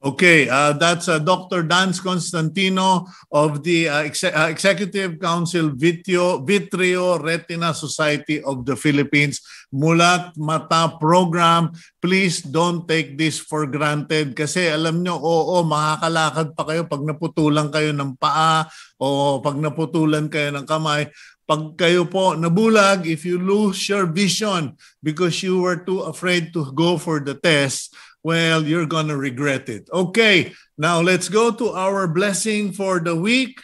Okay, that's Dr. Dance Constantino of the Executive Council Vitreo-Retina Society of the Philippines. Mulat Mata Program. Please don't take this for granted kasi alam nyo, oo, makakalakad pa kayo pag naputulan kayo ng paa o pag naputulan kayo ng kamay. Pag kayo po nabulag, if you lose your vision because you were too afraid to go for the test, well, you're gonna regret it. Okay, now let's go to our blessing for the week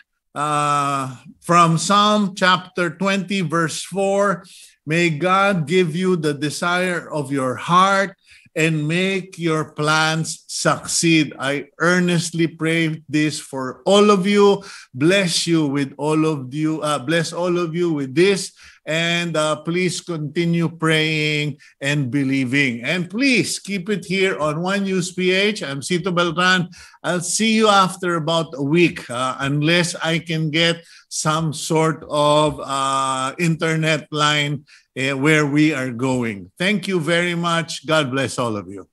from Psalm chapter 20, verse 4. May God give you the desire of your heart and make your plans succeed. I earnestly pray this for all of you. Bless you with all of you. Bless all of you with this. And please continue praying and believing. And please keep it here on One News PH. I'm Cito Beltran. I'll see you after about a week unless I can get some sort of internet line where we are going. Thank you very much. God bless all of you.